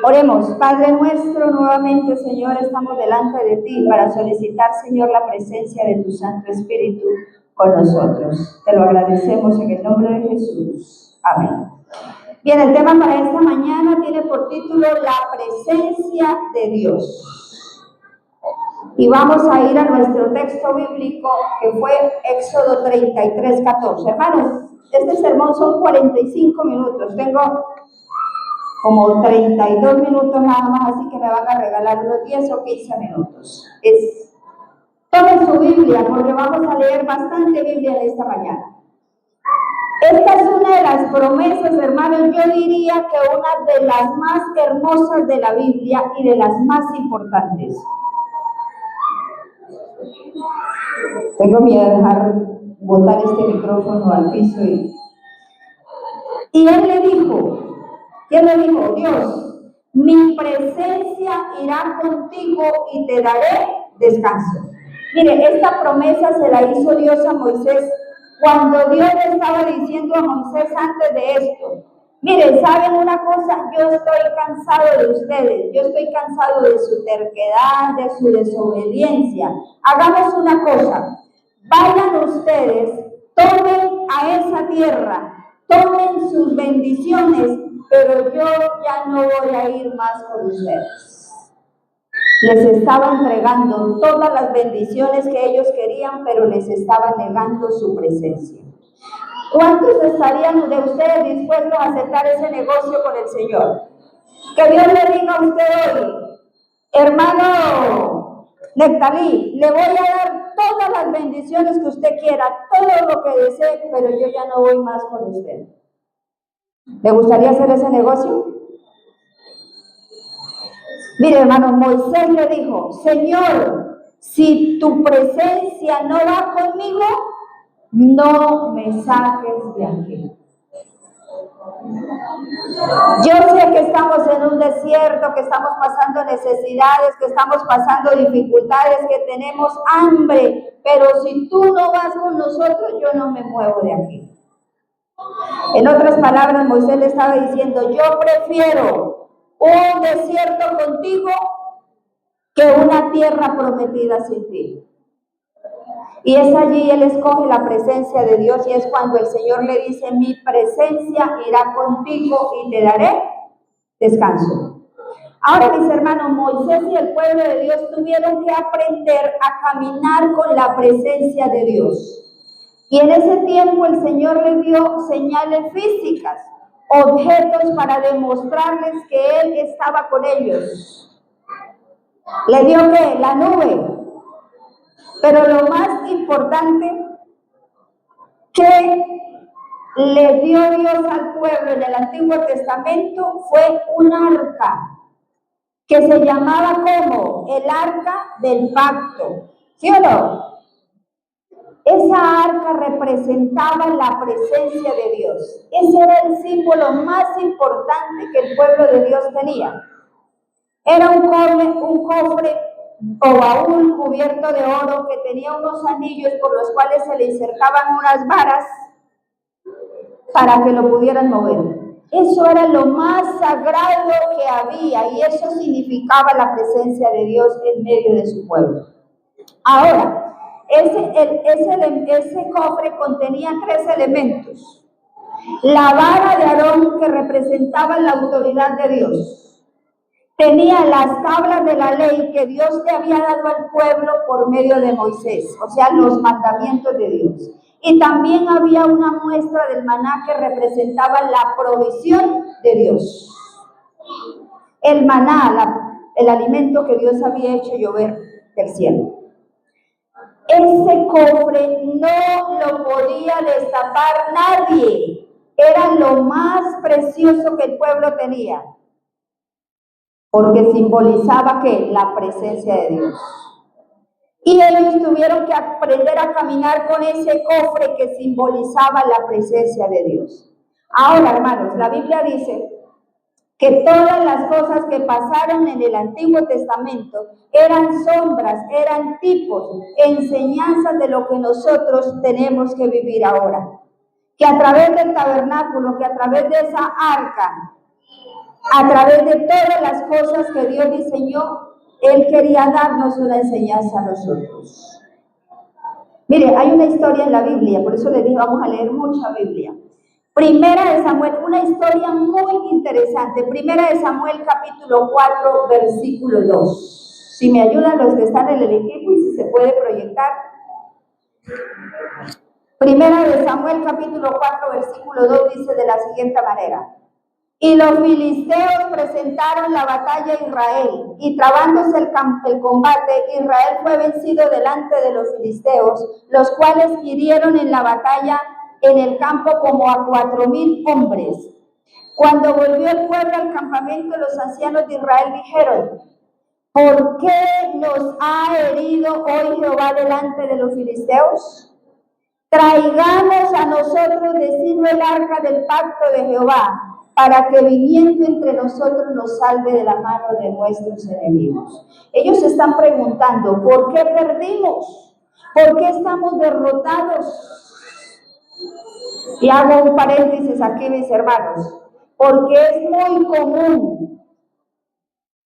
Oremos. Padre nuestro, nuevamente, Señor, estamos delante de ti para solicitar, Señor, la presencia de tu Santo Espíritu con nosotros. Te lo agradecemos en el nombre de Jesús. Amén. Bien, el tema para esta mañana tiene por título La presencia de Dios. Y vamos a ir a nuestro texto bíblico, que fue Éxodo 33:14. Hermanos, este sermón son 45 minutos. Tengo como 32 minutos nada más, así que me van a regalar unos 10 o 15 minutos. Tomen su Biblia, porque vamos a leer bastante Biblia en esta mañana. Esta es una de las promesas, hermanos, yo diría que una de las más hermosas de la Biblia y de las más importantes. Tengo miedo de dejar botar este micrófono al piso. Y él le dijo, ¿quién le dijo? Dios, mi presencia irá contigo y te daré descanso. Mire, esta promesa se la hizo Dios a Moisés cuando Dios le estaba diciendo a Moisés antes de esto. Miren, ¿saben una cosa? Yo estoy cansado de ustedes, yo estoy cansado de su terquedad, de su desobediencia. Hagamos una cosa, vayan ustedes, tomen a esa tierra, tomen sus bendiciones, pero yo ya no voy a ir más con ustedes. Les estaba entregando todas las bendiciones que ellos querían, pero les estaba negando su presencia. ¿Cuántos estarían de ustedes dispuestos a aceptar ese negocio con el Señor? Que Dios le diga a usted hoy, hermano Nectalí, le voy a dar todas las bendiciones que usted quiera, todo lo que desee, pero yo ya no voy más con usted. ¿Le gustaría hacer ese negocio? Mire, hermano, Moisés le dijo, Señor, si tu presencia no va conmigo, no me saques de aquí. Yo sé que estamos en un desierto, que estamos pasando necesidades, que estamos pasando dificultades, que tenemos hambre, pero si tú no vas con nosotros, yo no me muevo de aquí. En otras palabras, Moisés le estaba diciendo, yo prefiero un desierto contigo que una tierra prometida sin ti. Y es allí él escoge la presencia de Dios y es cuando el Señor le dice, mi presencia irá contigo y te daré descanso. Ahora, mis hermanos, Moisés y el pueblo de Dios tuvieron que aprender a caminar con la presencia de Dios. Y en ese tiempo el Señor les dio señales físicas, objetos para demostrarles que Él estaba con ellos. ¿Le dio qué? La nube. Pero lo más importante que le dio Dios al pueblo en el Antiguo Testamento fue un arca, que se llamaba como el arca del pacto. ¿Sí o no? Esa arca representaba la presencia de Dios. Ese era el símbolo más importante que el pueblo de Dios tenía. Era un cofre o baúl cubierto de oro que tenía unos anillos por los cuales se le insertaban unas varas para que lo pudieran mover. Eso era lo más sagrado que había y eso significaba la presencia de Dios en medio de su pueblo. Ahora, ese cofre contenía 3 elementos. La vara de Aarón, que representaba la autoridad de Dios. Tenía las tablas de la ley que Dios le había dado al pueblo por medio de Moisés, o sea, los mandamientos de Dios. Y también había una muestra del maná que representaba la provisión de Dios. El maná, el alimento que Dios había hecho llover del cielo. Ese cofre no lo podía destapar nadie. Era lo más precioso que el pueblo tenía. Porque simbolizaba ¿qué? La presencia de Dios. Y ellos tuvieron que aprender a caminar con ese cofre que simbolizaba la presencia de Dios. Ahora, hermanos, la Biblia dice que todas las cosas que pasaron en el Antiguo Testamento eran sombras, eran tipos, enseñanzas de lo que nosotros tenemos que vivir ahora. Que a través del tabernáculo, que a través de esa arca, A través de todas las cosas que Dios diseñó, Él quería darnos una enseñanza a nosotros. Mire, hay una historia en la Biblia, por eso les dije, vamos a leer mucha Biblia. Primera de Samuel, una historia muy interesante. Primera de Samuel, capítulo 4, versículo 2. Si me ayudan los que están en el equipo y si se puede proyectar. Primera de Samuel, capítulo 4, versículo 2, dice de la siguiente manera. Y los filisteos presentaron la batalla a Israel, y trabándose el combate, Israel fue vencido delante de los filisteos, los cuales hirieron en la batalla en el campo como a 4,000 hombres. Cuando volvió el pueblo al campamento, los ancianos de Israel dijeron: ¿por qué nos ha herido hoy Jehová delante de los filisteos? Traigamos a nosotros de Silo el arca del pacto de Jehová, para que viniendo entre nosotros nos salve de la mano de nuestros enemigos. Ellos están preguntando, ¿por qué perdimos? ¿Por qué estamos derrotados? Y hago un paréntesis aquí, mis hermanos, porque es muy común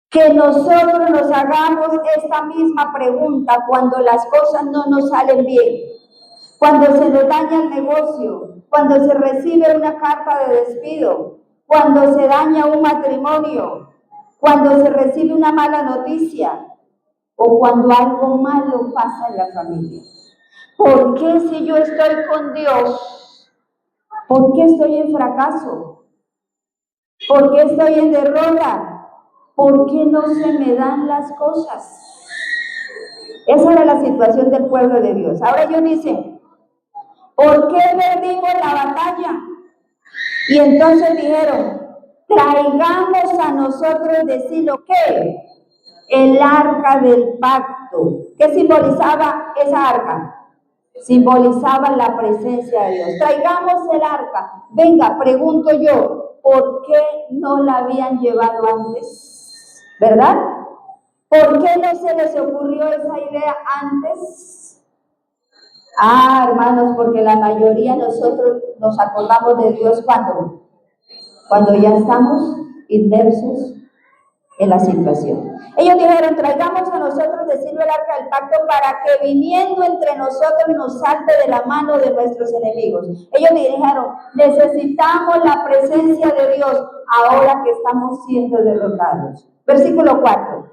que nosotros nos hagamos esta misma pregunta cuando las cosas no nos salen bien, cuando se nos daña el negocio, cuando se recibe una carta de despido, cuando se daña un matrimonio, cuando se recibe una mala noticia o cuando algo malo pasa en la familia. ¿Por qué si yo estoy con Dios? ¿Por qué estoy en fracaso? ¿Por qué estoy en derrota? ¿Por qué no se me dan las cosas? Esa era la situación del pueblo de Dios. Ahora ellos dicen, ¿por qué perdimos la batalla? Y entonces dijeron, traigamos a nosotros de Silo, ¿qué? El arca del pacto. ¿Qué simbolizaba esa arca? Simbolizaba la presencia de Dios. Traigamos el arca. Venga, pregunto yo, ¿por qué no la habían llevado antes? ¿Verdad? ¿Por qué no se les ocurrió esa idea antes? Hermanos, porque la mayoría de nosotros nos acordamos de Dios cuando ya estamos inmersos en la situación. Ellos dijeron, traigamos a nosotros de Silo el arca del pacto para que viniendo entre nosotros nos salve de la mano de nuestros enemigos. Ellos dijeron, necesitamos la presencia de Dios ahora que estamos siendo derrotados. Versículo 4.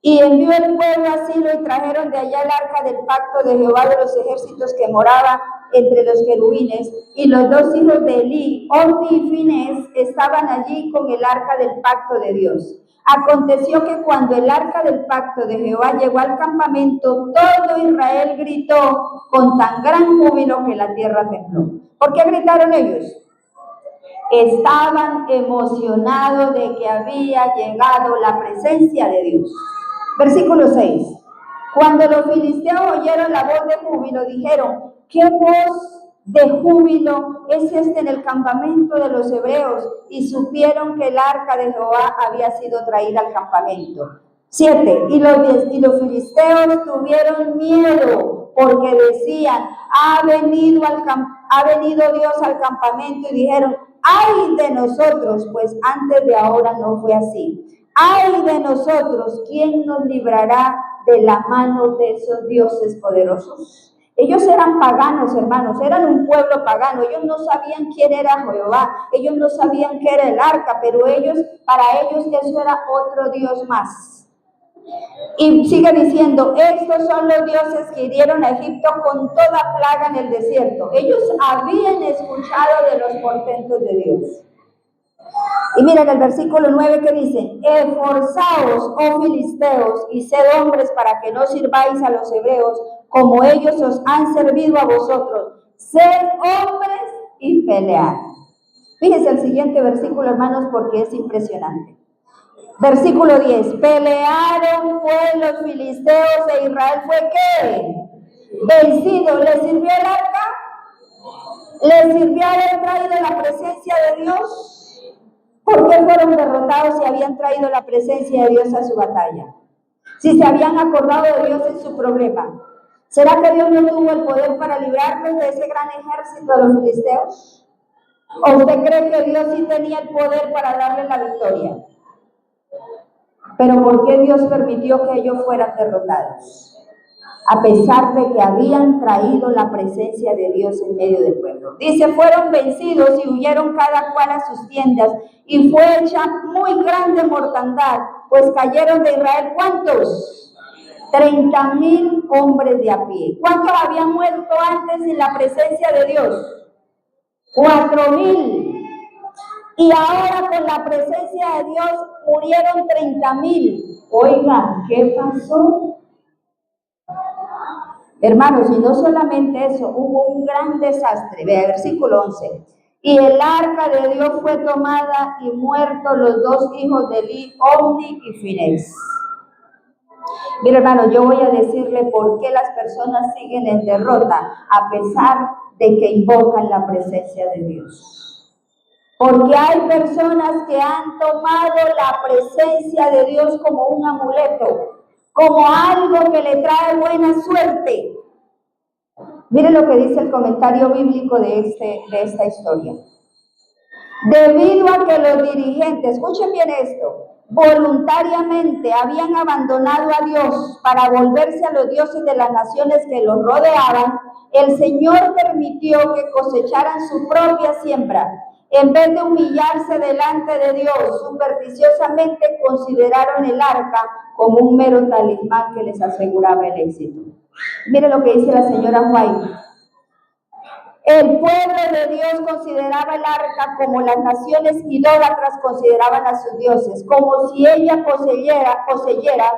Y envió el pueblo a Silo y trajeron de allá el arca del pacto de Jehová de los ejércitos que moraba entre los querubines, y los dos hijos de Elí, Ofni y Finés, estaban allí con el arca del pacto de Dios. Aconteció que cuando el arca del pacto de Jehová llegó al campamento, todo Israel gritó con tan gran júbilo que la tierra tembló. ¿Por qué gritaron ellos? Estaban emocionados de que había llegado la presencia de Dios. Versículo 6. Cuando los filisteos oyeron la voz de júbilo, dijeron, ¿qué voz de júbilo es este en el campamento de los hebreos? Y supieron que el arca de Jehová había sido traída al campamento. 7. Y los filisteos tuvieron miedo porque decían, ha venido Dios al campamento, y dijeron, ¡ay de nosotros! Pues antes de ahora no fue así. ¡Ay de nosotros! ¿Quién nos librará de la mano de esos dioses poderosos? Ellos eran paganos, hermanos, eran un pueblo pagano. Ellos no sabían quién era Jehová, ellos no sabían qué era el arca, pero para ellos eso era otro Dios más. Y sigue diciendo, estos son los dioses que hirieron a Egipto con toda plaga en el desierto. Ellos habían escuchado de los portentos de Dios. Y miren el versículo 9 que dice, esforzaos, oh filisteos, y sed hombres para que no sirváis a los hebreos, como ellos os han servido a vosotros. Sed hombres y pelead. Fíjense el siguiente versículo, hermanos, porque es impresionante. Versículo 10, pelearon pues los filisteos e Israel fue ¿qué? Vencido. ¿Les sirvió el arca? ¿Les sirvió haber traído la presencia de Dios? ¿Por qué fueron derrotados si habían traído la presencia de Dios a su batalla? Si se habían acordado de Dios en su problema. ¿Será que Dios no tuvo el poder para librarlos de ese gran ejército de los filisteos? ¿O usted cree que Dios sí tenía el poder para darle la victoria? Pero ¿por qué Dios permitió que ellos fueran derrotados? A pesar de que habían traído la presencia de Dios en medio del pueblo. Dice, fueron vencidos y huyeron cada cual a sus tiendas, y fue hecha muy grande mortandad, pues cayeron de Israel, ¿cuántos? 30,000 hombres de a pie. ¿Cuántos habían muerto antes en la presencia de Dios? 4,000. Y ahora con la presencia de Dios murieron 30,000. Oigan, ¿qué pasó? Hermanos, y no solamente eso, hubo un gran desastre. Vea, versículo 11. Y el arca de Dios fue tomada y muertos los dos hijos de Eli, Ofni y Finés. Mira, hermano, yo voy a decirle por qué las personas siguen en derrota a pesar de que invocan la presencia de Dios. Porque hay personas que han tomado la presencia de Dios como un amuleto, como algo que le trae buena suerte. Mire lo que dice el comentario bíblico de esta historia. Debido a que los dirigentes, escuchen bien esto, voluntariamente habían abandonado a Dios para volverse a los dioses de las naciones que los rodeaban, el Señor permitió que cosecharan su propia siembra. En vez de humillarse delante de Dios, supersticiosamente consideraron el arca como un mero talismán que les aseguraba el éxito. Mire lo que dice la señora White. El pueblo de Dios consideraba el arca como las naciones idólatras consideraban a sus dioses, como si ella poseyera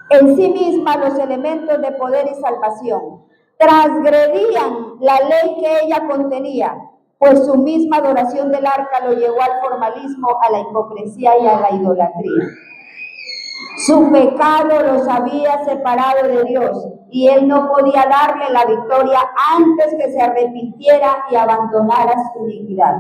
en sí misma los elementos de poder y salvación. Transgredían la ley que ella contenía, pues su misma adoración del arca lo llevó al formalismo, a la hipocresía y a la idolatría. Su pecado los había separado de Dios y él no podía darle la victoria antes que se arrepintiera y abandonara su iniquidad.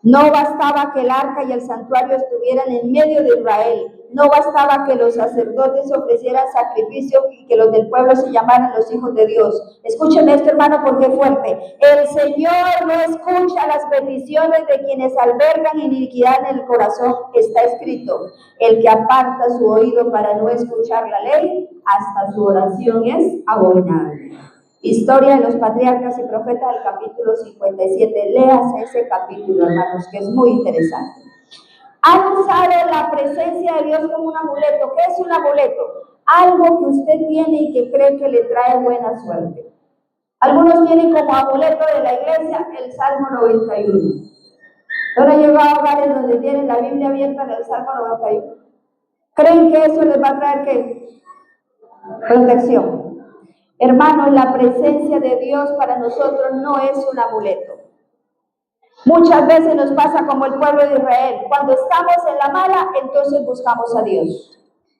No bastaba que el arca y el santuario estuvieran en medio de Israel. No bastaba que los sacerdotes ofrecieran sacrificio y que los del pueblo se llamaran los hijos de Dios. Escúcheme esto, hermano, porque es fuerte. El Señor no escucha las peticiones de quienes albergan iniquidad en el corazón. Está escrito, el que aparta su oído para no escuchar la ley, hasta su oración es abominable. Historia de los patriarcas y profetas del capítulo 57. Léase ese capítulo, hermanos, que es muy interesante. Han usado la presencia de Dios como un amuleto. ¿Qué es un amuleto? Algo que usted tiene y que cree que le trae buena suerte. Algunos tienen como amuleto de la iglesia el Salmo 91. Ahora han llegado a hogares donde tienen la Biblia abierta en el Salmo 91. ¿Creen que eso les va a traer qué? Protección. Hermanos, la presencia de Dios para nosotros no es un amuleto. Muchas veces nos pasa como el pueblo de Israel. Cuando estamos en la mala, entonces buscamos a Dios.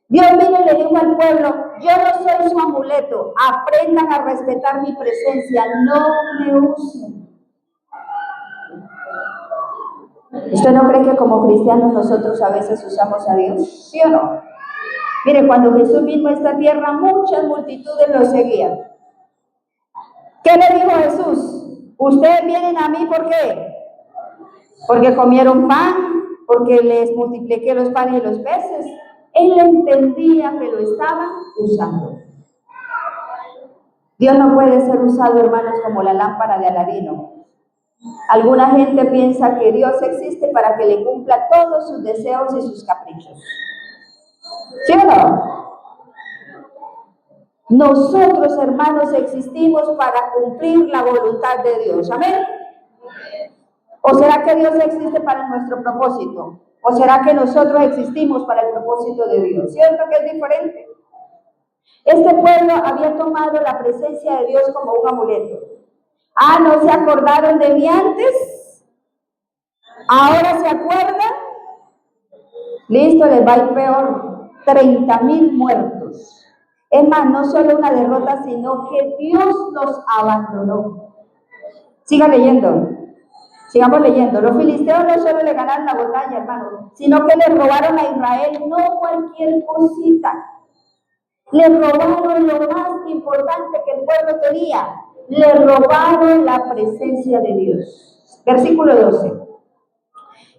Dios vino y le dijo al pueblo, yo no soy su amuleto, aprendan a respetar mi presencia, no me usen. ¿Usted no cree que como cristianos nosotros a veces usamos a Dios? ¿Sí o no? Mire, cuando Jesús vino a esta tierra, muchas multitudes lo seguían. ¿Qué le dijo Jesús? Ustedes vienen a mí, ¿por qué? Porque comieron pan, porque les multipliqué los panes y los peces. Él entendía que lo estaban usando. Dios no puede ser usado, hermanos, como la lámpara de Aladino. Alguna gente piensa que Dios existe para que le cumpla todos sus deseos y sus caprichos. ¿Sí o no? Nosotros, hermanos, existimos para cumplir la voluntad de Dios. ¿Amén? ¿O será que Dios existe para nuestro propósito? ¿O será que nosotros existimos para el propósito de Dios? ¿Cierto que es diferente? Este pueblo había tomado la presencia de Dios como un amuleto. Ah, ¿no se acordaron de mí antes? ¿Ahora se acuerdan? Listo, les va a ir peor. 30,000 muertos. Es más, no solo una derrota, sino que Dios los abandonó. Siga leyendo. Sigamos leyendo. Los filisteos no solo le ganaron la batalla, hermano, sino que le robaron a Israel no cualquier cosita. Le robaron lo más importante que el pueblo tenía. Le robaron la presencia de Dios. Versículo 12.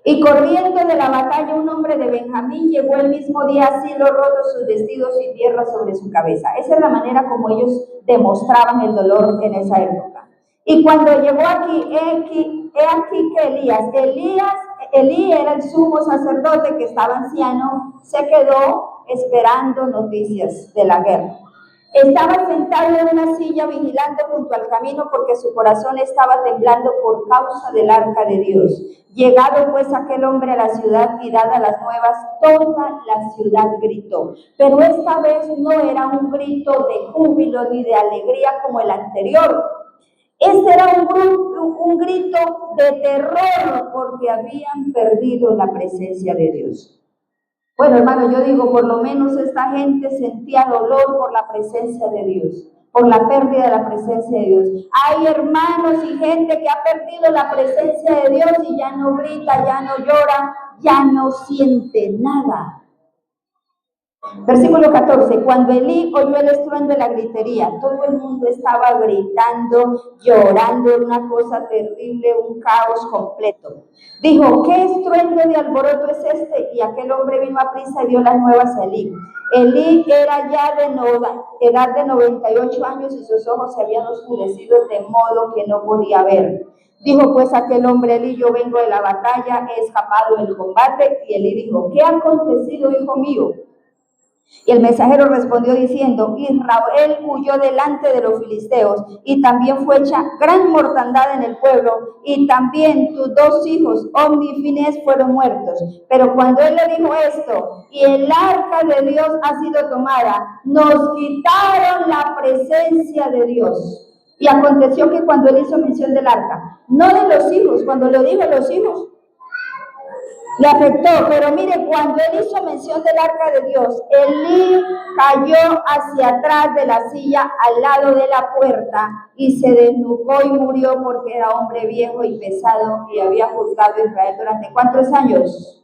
Y corriendo de la batalla un hombre de Benjamín llegó el mismo día a Silo, rotos sus vestidos y tierra sobre su cabeza. Esa es la manera como ellos demostraban el dolor en esa época. Y cuando llegó aquí, he aquí que Elí era el sumo sacerdote que estaba anciano, se quedó esperando noticias de la guerra. Estaba sentado en una silla vigilando junto al camino porque su corazón estaba temblando por causa del arca de Dios. Llegado pues aquel hombre a la ciudad y dadas las nuevas, toda la ciudad gritó. Pero esta vez no era un grito de júbilo ni de alegría como el anterior. Este era un grito de terror porque habían perdido la presencia de Dios. Bueno, hermano, yo digo, por lo menos esta gente sentía dolor por la presencia de Dios, por la pérdida de la presencia de Dios. Hay hermanos y gente que ha perdido la presencia de Dios y ya no grita, ya no llora, ya no siente nada. Versículo 14, cuando Elí oyó el estruendo de la gritería, todo el mundo estaba gritando, llorando, una cosa terrible, un caos completo. Dijo, ¿qué estruendo de alboroto es este? Y aquel hombre vino a prisa y dio las nuevas a Elí. Elí era ya de edad de 98 años y sus ojos se habían oscurecido de modo que no podía ver. Dijo pues aquel hombre, Elí, yo vengo de la batalla, he escapado del combate. Y Elí dijo, ¿qué ha acontecido, hijo mío? Y el mensajero respondió diciendo, Israel huyó delante de los filisteos y también fue hecha gran mortandad en el pueblo y también tus dos hijos, Ofni y Finés, fueron muertos. Pero cuando él le dijo esto y el arca de Dios ha sido tomada, nos quitaron la presencia de Dios. Y aconteció que cuando él hizo mención del arca, no de los hijos, cuando lo dijo los hijos, le afectó, pero mire, cuando él hizo mención del arca de Dios, Elí cayó hacia atrás de la silla al lado de la puerta y se desnucó y murió porque era hombre viejo y pesado y había juzgado a Israel durante ¿cuántos años?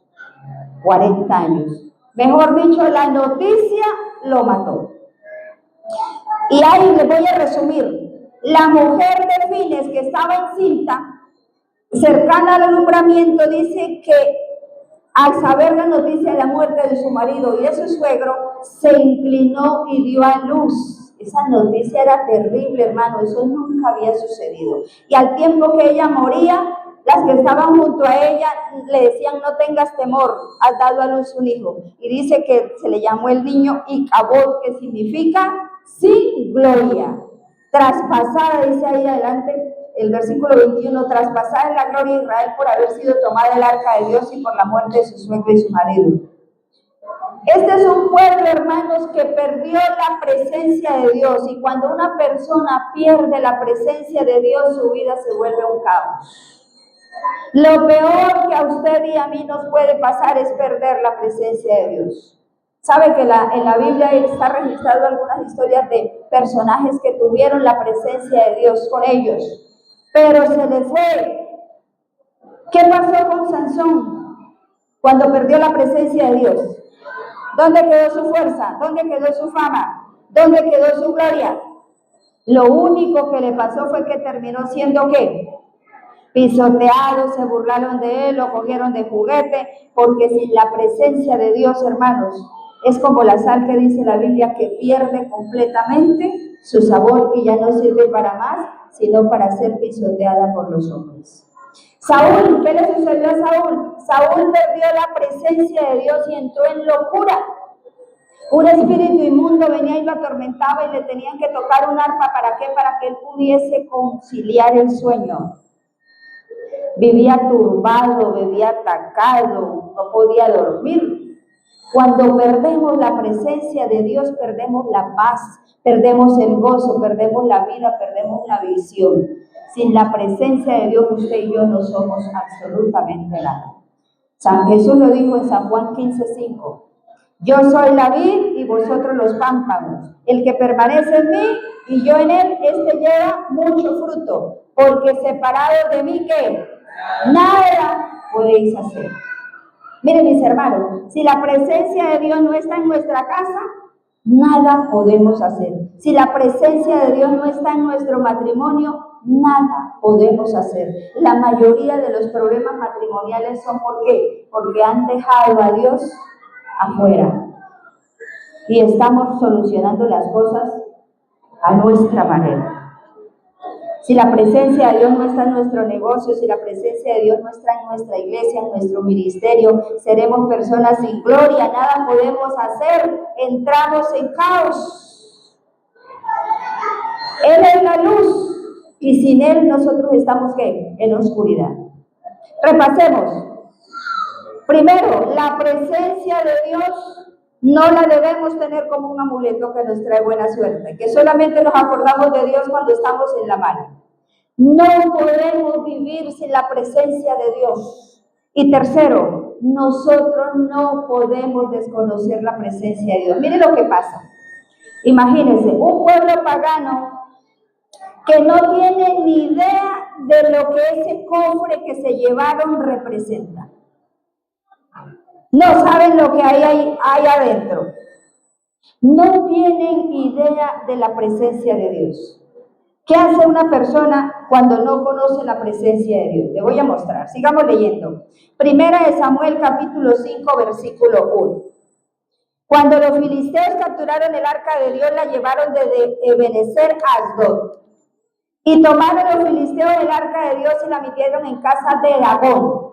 40 años. Mejor dicho, la noticia lo mató. Y ahí les voy a resumir. La mujer de Fines que estaba encinta, cercana al alumbramiento, dice que al saber la noticia de la muerte de su marido y de su suegro, se inclinó y dio a luz. Esa noticia era terrible, hermano, eso nunca había sucedido. Y al tiempo que ella moría, las que estaban junto a ella le decían, no tengas temor, has dado a luz un hijo. Y dice que se le llamó el niño Icabod, que significa sin gloria. Traspasada, dice ahí adelante, el versículo 21, traspasada en la gloria de Israel por haber sido tomada el arca de Dios y por la muerte de su suegro y su marido. Este es un pueblo, hermanos, que perdió la presencia de Dios, y cuando una persona pierde la presencia de Dios, su vida se vuelve un caos. Lo peor que a usted y a mí nos puede pasar es perder la presencia de Dios. Sabe que en la Biblia está registrado algunas historias de personajes que tuvieron la presencia de Dios con ellos, pero se les fue. ¿Qué pasó con Sansón cuando perdió la presencia de Dios? ¿Dónde quedó su fuerza? ¿Dónde quedó su fama? ¿Dónde quedó su gloria? Lo único que le pasó fue que terminó siendo ¿qué? Pisoteado, se burlaron de él, lo cogieron de juguete, porque sin la presencia de Dios, hermanos, es como la sal que dice la Biblia, que pierde completamente su sabor y ya no sirve para más, sino para ser pisoteada por los hombres. Saúl, ¿qué le sucedió a Saúl? Saúl perdió la presencia de Dios y entró en locura. Un espíritu inmundo venía y lo atormentaba y le tenían que tocar un arpa. ¿Para qué? Para que él pudiese conciliar el sueño. Vivía turbado, vivía atacado, no podía dormir. Cuando perdemos la presencia de Dios, perdemos la paz, perdemos el gozo, perdemos la vida, perdemos la visión. Sin la presencia de Dios, usted y yo no somos absolutamente nada. San Jesús lo dijo en San Juan 15:5. Yo soy la vid y vosotros los pámpanos. El que permanece en mí y yo en él, este lleva mucho fruto, porque separado de mí, ¿qué? Nada podéis hacer. Miren, mis hermanos, si la presencia de Dios no está en nuestra casa, nada podemos hacer. Si la presencia de Dios no está en nuestro matrimonio, nada podemos hacer. La mayoría de los problemas matrimoniales son ¿por qué? Porque han dejado a Dios afuera y estamos solucionando las cosas a nuestra manera. Si la presencia de Dios no está en nuestro negocio, si la presencia de Dios no está en nuestra iglesia, en nuestro ministerio, seremos personas sin gloria, nada podemos hacer, entramos en caos. Él es la luz y sin Él nosotros estamos ¿qué? En oscuridad. Repasemos. Primero, la presencia de Dios no la debemos tener como un amuleto que nos trae buena suerte, que solamente nos acordamos de Dios cuando estamos en la mala. No podemos vivir sin la presencia de Dios. Y tercero, nosotros no podemos desconocer la presencia de Dios. Miren lo que pasa. Imagínense, un pueblo pagano que no tiene ni idea de lo que ese cofre que se llevaron representa. No saben lo que hay adentro. No tienen idea de la presencia de Dios. ¿Qué hace una persona cuando no conoce la presencia de Dios? Le voy a mostrar. Sigamos leyendo. Primera de Samuel, capítulo 5, versículo 1. Cuando los filisteos capturaron el arca de Dios, la llevaron desde Ebenezer a Asdod. Y tomaron los filisteos el arca de Dios y la metieron en casa de Dagón.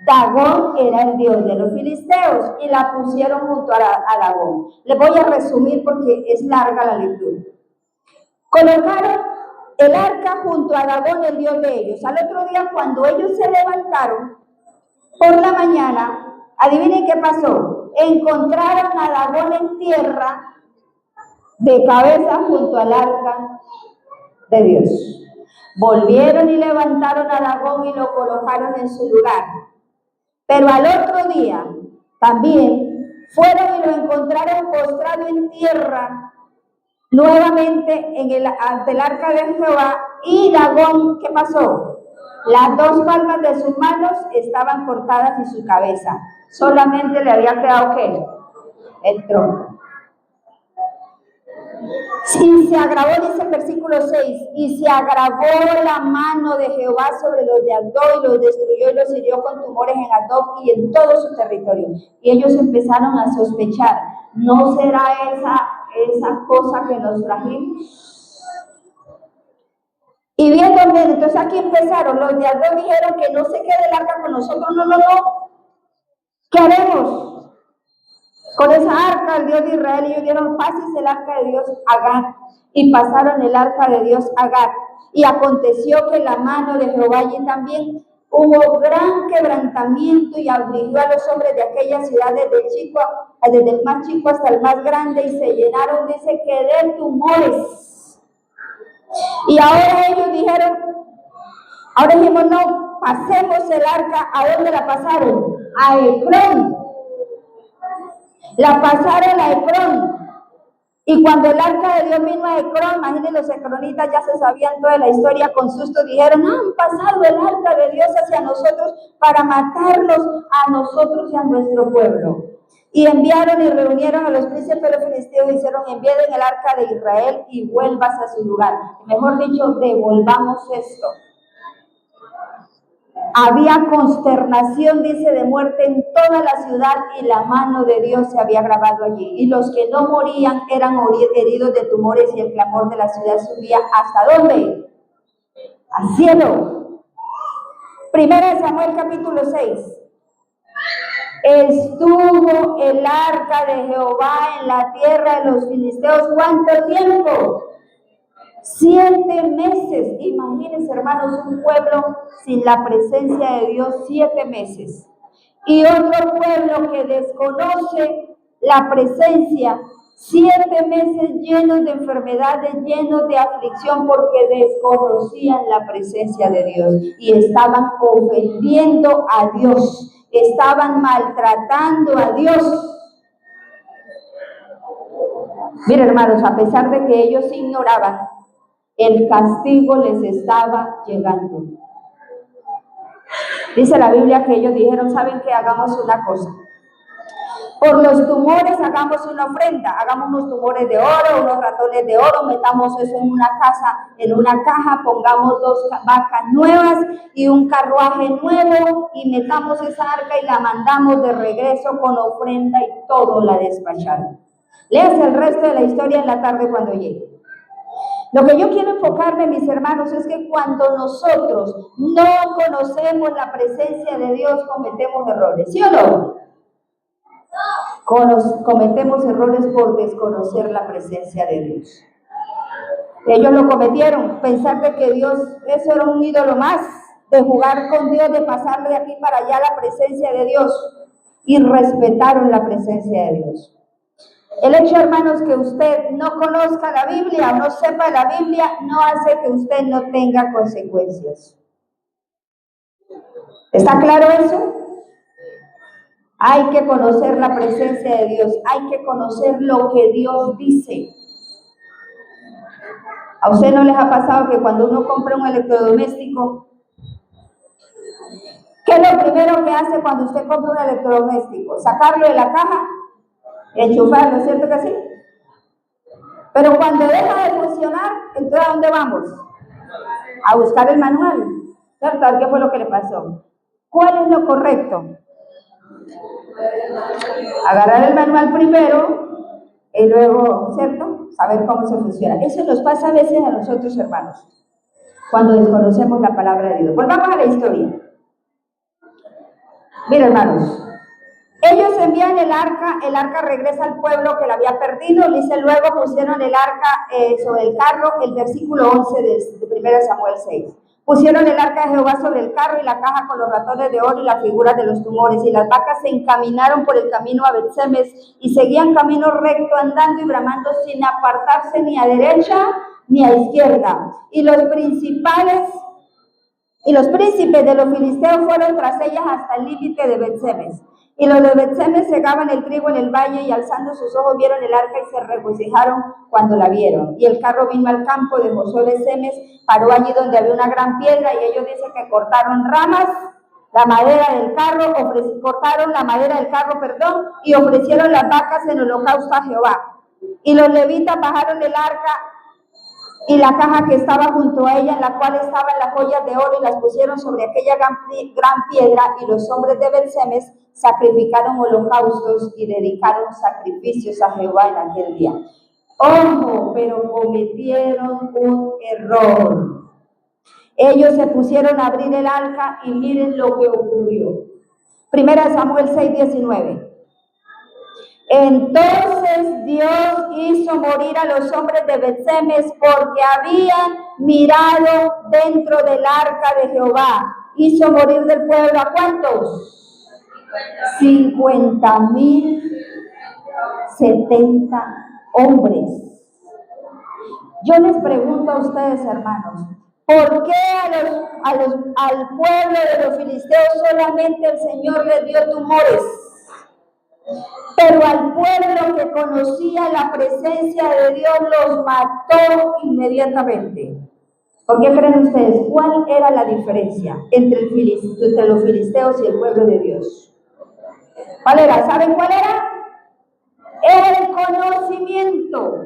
Dagón era el dios de los filisteos y la pusieron junto a Dagón. Les voy a resumir porque es larga la lectura. Colocaron el arca junto a Dagón, el dios de ellos. Al otro día, cuando ellos se levantaron por la mañana, adivinen qué pasó. Encontraron a Dagón en tierra, de cabeza junto al arca de Dios. Volvieron y levantaron a Dagón y lo colocaron en su lugar. Pero al otro día también fueron y lo encontraron postrado en tierra nuevamente ante el arca de Jehová. Y Dagón, ¿qué pasó? Las dos palmas de sus manos estaban cortadas y su cabeza. Solamente le había quedado ¿qué? El tronco. Y se agravó, dice el versículo 6, y se agravó la mano de Jehová sobre los de Asdod y los destruyó y los hirió con tumores en Asdod y en todo su territorio. Y ellos empezaron a sospechar, ¿no será esa cosa que nos trajimos? Y viendo bien, entonces aquí empezaron, los de Asdod dijeron que no se quede el arca con nosotros, no. ¿Qué haremos con esa arca, el Dios de Israel? Y ellos dieron, pases el arca de Dios a Gat. Y pasaron el arca de Dios a Gat. Y aconteció que la mano de Jehová allí también hubo gran quebrantamiento y afligió a los hombres de aquella ciudad desde el más chico hasta el más grande, y se llenaron, dice, que de tumores. Y ahora ellos dijeron, ahora dijimos, no, pasemos el arca. ¿A dónde la pasaron? A Ecrón. La pasaron a Ecrón. Y cuando el arca de Dios vino a Ecrón, imagínense, los ecronitas ya se sabían toda la historia, con susto dijeron, han pasado el arca de Dios hacia nosotros para matarnos a nosotros y a nuestro pueblo. Y enviaron y reunieron a los príncipes de los filisteos y dijeron, envíen el arca de Israel y vuelvas a su lugar. Mejor dicho, devolvamos esto. Había consternación, dice, de muerte en toda la ciudad, y la mano de Dios se había grabado allí. Y los que no morían eran heridos de tumores, y el clamor de la ciudad subía ¿hasta dónde? Al cielo. Primera de Samuel, capítulo 6. Estuvo el arca de Jehová en la tierra de los filisteos, ¿cuánto tiempo? 7 meses. Imagínense, hermanos, un pueblo sin la presencia de Dios 7 meses. Y otro pueblo que desconoce la presencia, 7 meses llenos de enfermedades, llenos de aflicción, porque desconocían la presencia de Dios y estaban ofendiendo a Dios, estaban maltratando a Dios. Mira, hermanos, a pesar de que ellos ignoraban, el castigo les estaba llegando. Dice la Biblia que ellos dijeron, ¿saben qué? Hagamos una cosa. Por los tumores hagamos una ofrenda, hagamos unos tumores de oro, unos ratones de oro, metamos eso en una caja, pongamos 2 vacas nuevas y un carruaje nuevo y metamos esa arca y la mandamos de regreso con ofrenda y todo la despacharon. Léase el resto de la historia en la tarde cuando llegue. Lo que yo quiero enfocarme, mis hermanos, es que cuando nosotros no conocemos la presencia de Dios, cometemos errores, ¿sí o no? Cometemos errores por desconocer la presencia de Dios. Ellos lo cometieron, pensar de que Dios, eso era un ídolo más, de jugar con Dios, de pasarle de aquí para allá la presencia de Dios, y respetaron la presencia de Dios. El hecho, hermanos, que usted no conozca la Biblia o no sepa la Biblia, no hace que usted no tenga consecuencias. ¿Está claro eso? Hay que conocer la presencia de Dios, hay que conocer lo que Dios dice. ¿A usted no les ha pasado que cuando uno compra un electrodoméstico, qué es lo primero que hace cuando usted compra un electrodoméstico? Sacarlo de la caja, enchufarlo, ¿es cierto que sí? Pero cuando deja de funcionar, entonces ¿a dónde vamos? A buscar el manual, ¿cierto? ¿Qué fue lo que le pasó? ¿Cuál es lo correcto? Agarrar el manual primero y luego, ¿cierto? Saber cómo se funciona. Eso nos pasa a veces a nosotros, hermanos, cuando desconocemos la palabra de Dios. Volvamos a la historia. Mira, hermanos, ellos envían el arca regresa al pueblo que la había perdido, dice luego pusieron el arca sobre el carro, el versículo 11 de 1 Samuel 6. Pusieron el arca de Jehová sobre el carro y la caja con los ratones de oro y las figuras de los tumores, y las vacas se encaminaron por el camino a Bet-Semes y seguían camino recto andando y bramando sin apartarse ni a derecha ni a izquierda. Y los príncipes de los filisteos fueron tras ellas hasta el límite de Bet-Semes. Y los de Bet-Semes segaban el trigo en el valle y alzando sus ojos vieron el arca y se regocijaron cuando la vieron. Y el carro vino al campo de Josué de Semes, paró allí donde había una gran piedra y ellos dicen que cortaron la madera del carro, y ofrecieron las vacas en holocausto a Jehová. Y los levitas bajaron el arca y la caja que estaba junto a ella, en la cual estaban las joyas de oro, y las pusieron sobre aquella gran piedra, y los hombres de Bet-Semes sacrificaron holocaustos y dedicaron sacrificios a Jehová en aquel día. Ojo, pero cometieron un error. Ellos se pusieron a abrir el arca y miren lo que ocurrió. 1 Samuel 6:19. Entonces Dios hizo morir a los hombres de Bet-Semes porque habían mirado dentro del arca de Jehová. Hizo morir del pueblo ¿a cuántos? 50,070 hombres. Yo les pregunto a ustedes, hermanos, ¿por qué al pueblo de los filisteos solamente el Señor les dio tumores? Pero al pueblo que conocía la presencia de Dios los mató inmediatamente. ¿Por qué creen ustedes? ¿Cuál era la diferencia entre los filisteos y el pueblo de Dios? ¿Cuál era? ¿Saben cuál era? El conocimiento.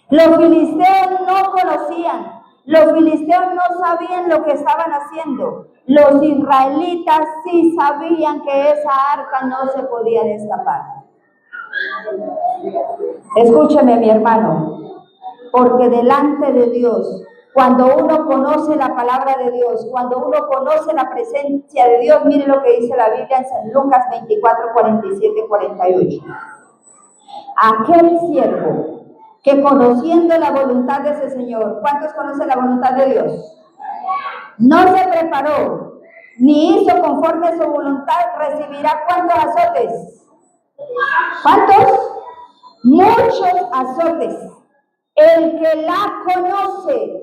Los filisteos no conocían. Los filisteos no sabían lo que estaban haciendo. Los israelitas sí sabían que esa arca no se podía destapar. Escúcheme, mi hermano, porque delante de Dios, cuando uno conoce la palabra de Dios, cuando uno conoce la presencia de Dios, mire lo que dice la Biblia en San Lucas 24, 47, 48. Aquel siervo que conociendo la voluntad de ese Señor, ¿cuántos conocen la voluntad de Dios? No se preparó, ni hizo conforme a su voluntad, recibirá ¿cuántos azotes? ¿Cuántos? Muchos azotes. El que la conoce,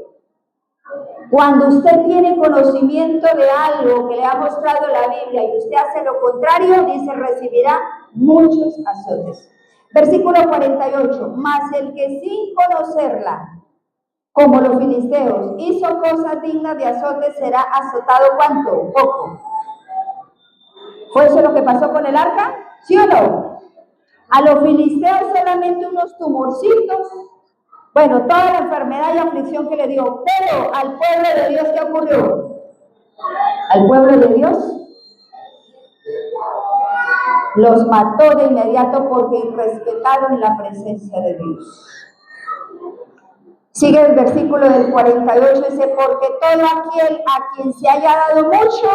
cuando usted tiene conocimiento de algo que le ha mostrado la Biblia y usted hace lo contrario, dice, recibirá muchos azotes. Versículo 48, mas el que sin conocerla, como los filisteos, hizo cosas dignas de azotes, será azotado ¿cuánto? Poco. ¿Fue eso lo que pasó con el arca? ¿Sí o no? A los filisteos solamente unos tumorcitos. Bueno, toda la enfermedad y aflicción que le dio. Pero al pueblo de Dios, ¿qué ocurrió? Al pueblo de Dios los mató de inmediato porque irrespetaron la presencia de Dios. Sigue el versículo del 48, dice, porque todo aquel a quien se haya dado mucho,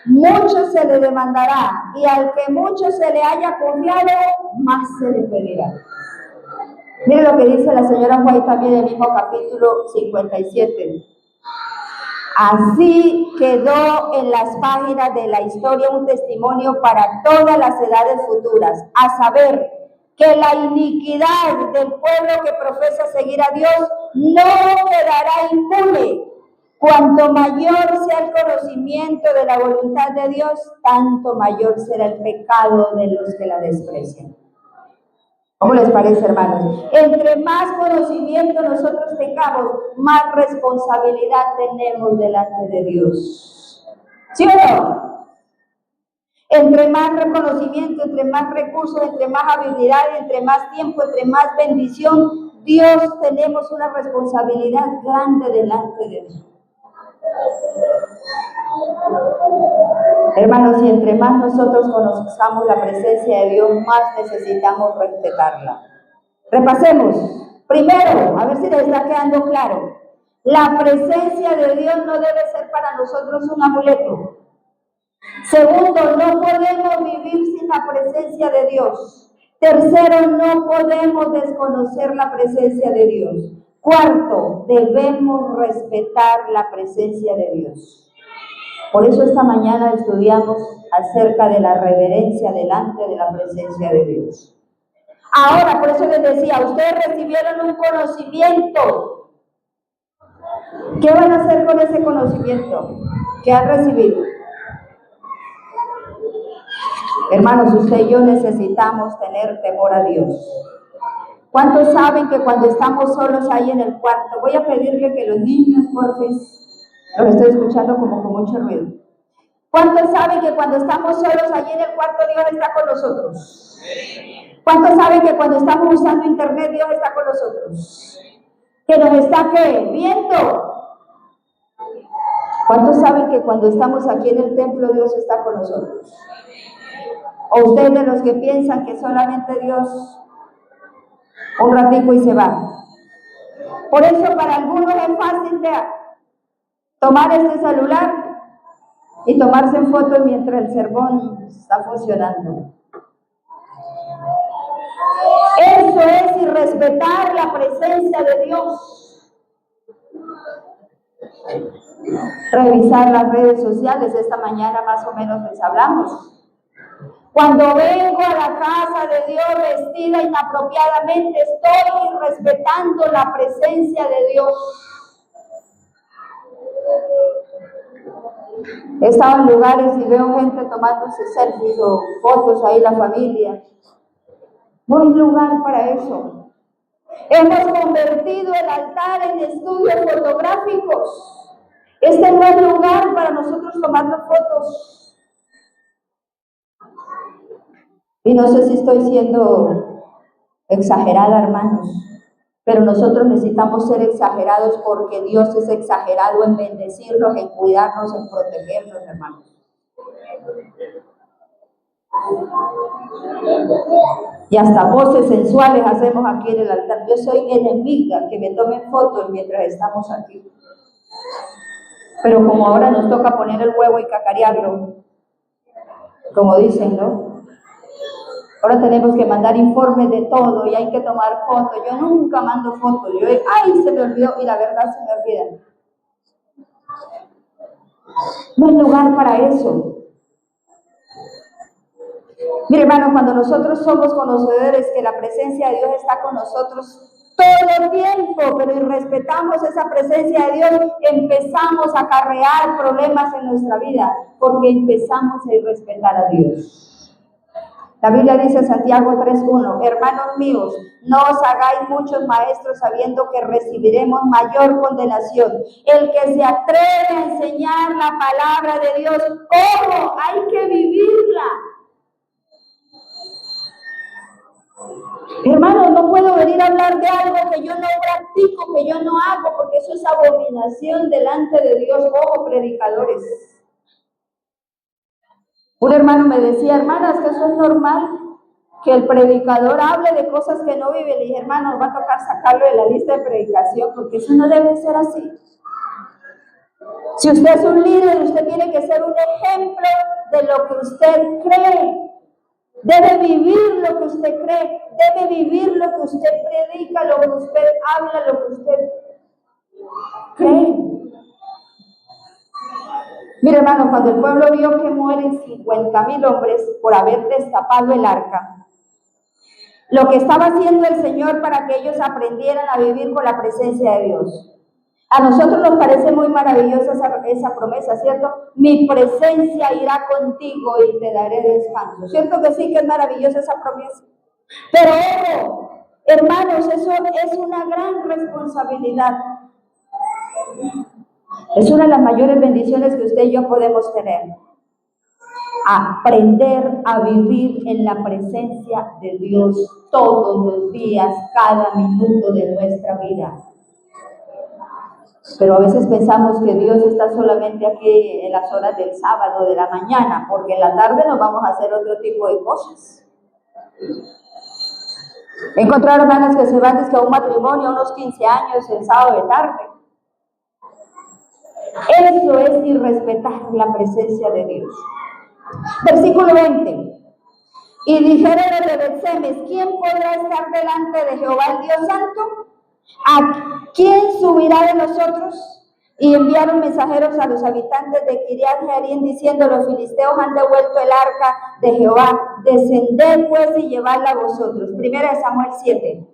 mucho se le demandará, y al que mucho se le haya confiado, más se le pedirá. Mire lo que dice la señora White también en el mismo capítulo 57. Así quedó en las páginas de la historia un testimonio para todas las edades futuras, a saber, que la iniquidad del pueblo que profesa seguir a Dios no quedará impune. Cuanto mayor sea el conocimiento de la voluntad de Dios, tanto mayor será el pecado de los que la desprecian. ¿Cómo les parece, hermanos? Entre más conocimiento nosotros tengamos, más responsabilidad tenemos delante de Dios. ¿Sí o no? Entre más reconocimiento, entre más recursos, entre más habilidad, entre más tiempo, entre más bendición, Dios tenemos una responsabilidad grande delante de Dios. Hermanos, y entre más nosotros conozcamos la presencia de Dios, más necesitamos respetarla. Repasemos. Primero, a ver si les está quedando claro. La presencia de Dios no debe ser para nosotros un amuleto. Segundo, no podemos vivir sin la presencia de Dios. Tercero, no podemos desconocer la presencia de Dios. Cuarto, debemos respetar la presencia de Dios. Por eso esta mañana estudiamos acerca de la reverencia delante de la presencia de Dios. Ahora, por eso les decía, ustedes recibieron un conocimiento. ¿Qué van a hacer con ese conocimiento que han recibido? Hermanos, usted y yo necesitamos tener temor a Dios. ¿Cuántos saben que cuando estamos solos ahí en el cuarto, voy a pedirle que los niños, porfis, los estoy escuchando como con mucho ruido. ¿Cuántos saben que cuando estamos solos ahí en el cuarto, Dios está con nosotros? ¿Cuántos saben que cuando estamos usando internet, Dios está con nosotros? ¿Que nos está ¿qué? Viendo. ¿Cuántos saben que cuando estamos aquí en el templo, Dios está con nosotros? ¿O ustedes de los que piensan que solamente Dios un ratico y se va? Por eso para algunos es fácil de tomar este celular y tomarse en foto mientras el sermón está funcionando. Eso es irrespetar la presencia de Dios. Revisar las redes sociales, esta mañana más o menos les hablamos. Cuando vengo a la casa de Dios vestida inapropiadamente, estoy irrespetando la presencia de Dios. He estado en lugares y veo gente tomándose selfies o fotos ahí, la familia. No hay lugar para eso. Hemos convertido el altar en estudios fotográficos. Este no es lugar para nosotros tomarnos fotos. Y no sé si estoy siendo exagerada, hermanos, pero nosotros necesitamos ser exagerados porque Dios es exagerado en bendecirnos, en cuidarnos, en protegernos, hermanos. Y hasta poses sensuales hacemos aquí en el altar. Yo soy enemiga que me tomen fotos mientras estamos aquí. Pero como ahora nos toca poner el huevo y cacarearlo, como dicen, ¿no? Ahora tenemos que mandar informes de todo y hay que tomar fotos. Yo nunca mando fotos. Yo, ay, se me olvidó, y la verdad se me olvida. No hay lugar para eso. Mire, hermano, cuando nosotros somos conocedores que la presencia de Dios está con nosotros todo el tiempo, pero irrespetamos esa presencia de Dios, empezamos a acarrear problemas en nuestra vida, porque empezamos a irrespetar a Dios. La Biblia dice en Santiago 3:1, hermanos míos, no os hagáis muchos maestros sabiendo que recibiremos mayor condenación. El que se atreve a enseñar la palabra de Dios, ¡ojo! Hay que vivirla. Hermanos, no puedo venir a hablar de algo que yo no practico, que yo no hago, porque eso es abominación delante de Dios. Ojo, predicadores. Un hermano me decía, hermanas, que eso es normal, que el predicador hable de cosas que no vive. Le dije, hermano, va a tocar sacarlo de la lista de predicación, porque eso no debe ser así. Si usted es un líder, usted tiene que ser un ejemplo de lo que usted cree. Debe vivir lo que usted cree, debe vivir lo que usted predica, lo que usted habla, lo que usted cree. Mire, hermano, cuando el pueblo vio que mueren 50,000 hombres por haber destapado el arca, lo que estaba haciendo el Señor para que ellos aprendieran a vivir con la presencia de Dios. A nosotros nos parece muy maravillosa esa promesa, ¿cierto? Mi presencia irá contigo y te daré descanso. ¿Cierto que sí que es maravillosa esa promesa? Pero ojo, hermanos, eso es una gran responsabilidad. Es una de las mayores bendiciones que usted y yo podemos tener. Aprender a vivir en la presencia de Dios todos los días, cada minuto de nuestra vida. Pero a veces pensamos que Dios está solamente aquí en las horas del sábado, de la mañana, porque en la tarde nos vamos a hacer otro tipo de cosas. He encontrado hermanas que se van desde a un matrimonio a unos 15 años el sábado de tarde. Eso es irrespetar la presencia de Dios. Versículo 20. Y dijeron los de Bet-Semes, ¿quién podrá estar delante de Jehová el Dios Santo? ¿A quién subirá de nosotros? Y enviaron mensajeros a los habitantes de Kiriat Jearim diciendo, los filisteos han devuelto el arca de Jehová, descended pues y llevadla a vosotros. Primera de Samuel 7.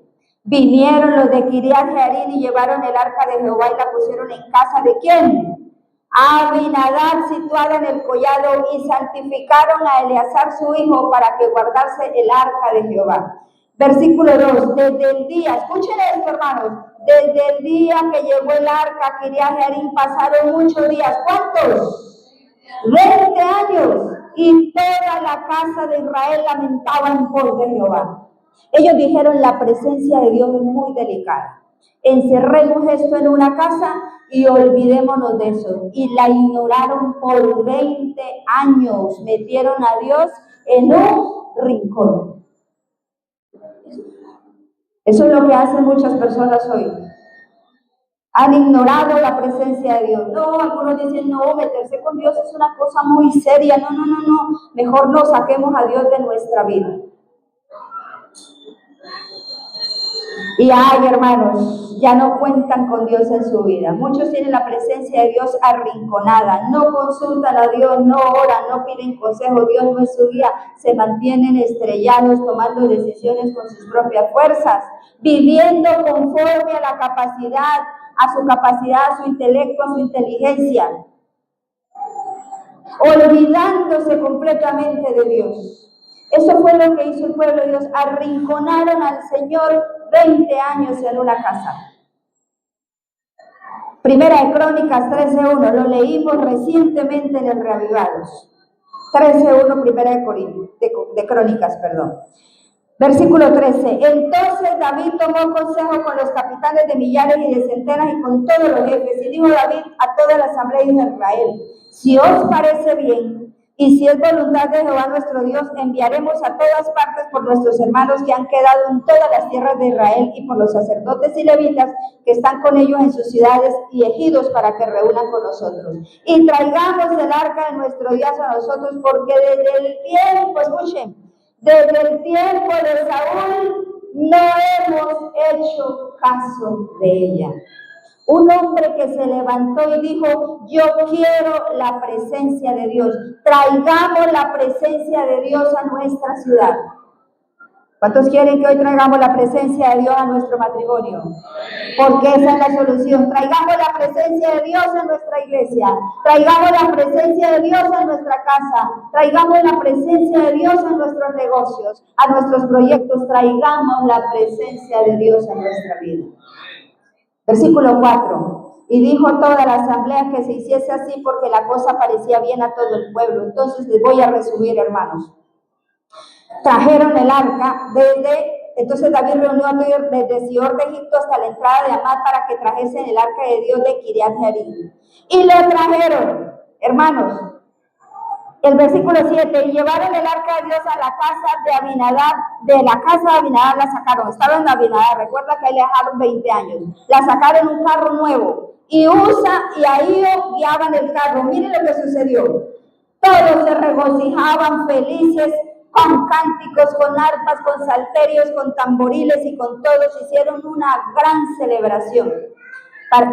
Vinieron los de Kiriat Jearim y llevaron el arca de Jehová y la pusieron en casa de ¿quién? Abinadab, situada en el collado, y santificaron a Eleazar su hijo para que guardase el arca de Jehová. Versículo 2, desde el día, escuchen esto hermanos, desde el día que llegó el arca a Kiriat Jearim pasaron muchos días. ¿Cuántos? 20 años. Y toda la casa de Israel lamentaba en pos de Jehová. Ellos dijeron, la presencia de Dios es muy delicada. Encerremos esto en una casa y olvidémonos de eso. Y la ignoraron por 20 años. Metieron a Dios en un rincón. Eso es lo que hacen muchas personas hoy. Han ignorado la presencia de Dios. No, algunos dicen, no, meterse con Dios es una cosa muy seria. No. Mejor no saquemos a Dios de nuestra vida. Y ay, hermanos, ya no cuentan con Dios en su vida. Muchos tienen la presencia de Dios arrinconada, no consultan a Dios, no oran, no piden consejo, Dios no es su guía, se mantienen estrellados tomando decisiones con sus propias fuerzas, viviendo conforme a la capacidad, a su intelecto, a su inteligencia, olvidándose completamente de Dios. Eso fue lo que hizo el pueblo de Dios, arrinconaron al Señor 20 años en una casa. Primera de Crónicas 13:1, lo leímos recientemente en el Reavivados. 13:1, Primera de Crónicas, perdón. Versículo 13, entonces David tomó consejo con los capitanes de millares y de centenas y con todos los jefes, y dijo David a toda la asamblea de Israel, si os parece bien, y si es voluntad de Jehová nuestro Dios, enviaremos a todas partes por nuestros hermanos que han quedado en todas las tierras de Israel y por los sacerdotes y levitas que están con ellos en sus ciudades y ejidos para que reúnan con nosotros. Y traigamos el arca de nuestro Dios a nosotros, porque desde el tiempo, escuchen, desde el tiempo de Saúl no hemos hecho caso de ella. Un hombre que se levantó y dijo, yo quiero la presencia de Dios. Traigamos la presencia de Dios a nuestra ciudad. ¿Cuántos quieren que hoy traigamos la presencia de Dios a nuestro matrimonio? Porque esa es la solución. Traigamos la presencia de Dios en nuestra iglesia. Traigamos la presencia de Dios en nuestra casa. Traigamos la presencia de Dios en nuestros negocios, a nuestros proyectos. Traigamos la presencia de Dios en nuestra vida. Versículo 4. Y dijo toda la asamblea que se hiciese así porque la cosa parecía bien a todo el pueblo. Entonces les voy a resumir, hermanos. Trajeron el arca entonces David reunió a todos desde Sior de Egipto hasta la entrada de Amad para que trajesen el arca de Dios de Kiriat Jearim. Y lo trajeron, hermanos. El versículo 7, y llevaron el arca de Dios a la casa de Abinadab, de la casa de Abinadab la sacaron, estaba en Abinadab, recuerda que ahí le dejaron 20 años, la sacaron un carro nuevo, y Usa y Ahío guiaban el carro. Miren lo que sucedió, todos se regocijaban felices, con cánticos, con arpas, con salterios, con tamboriles y con todos hicieron una gran celebración.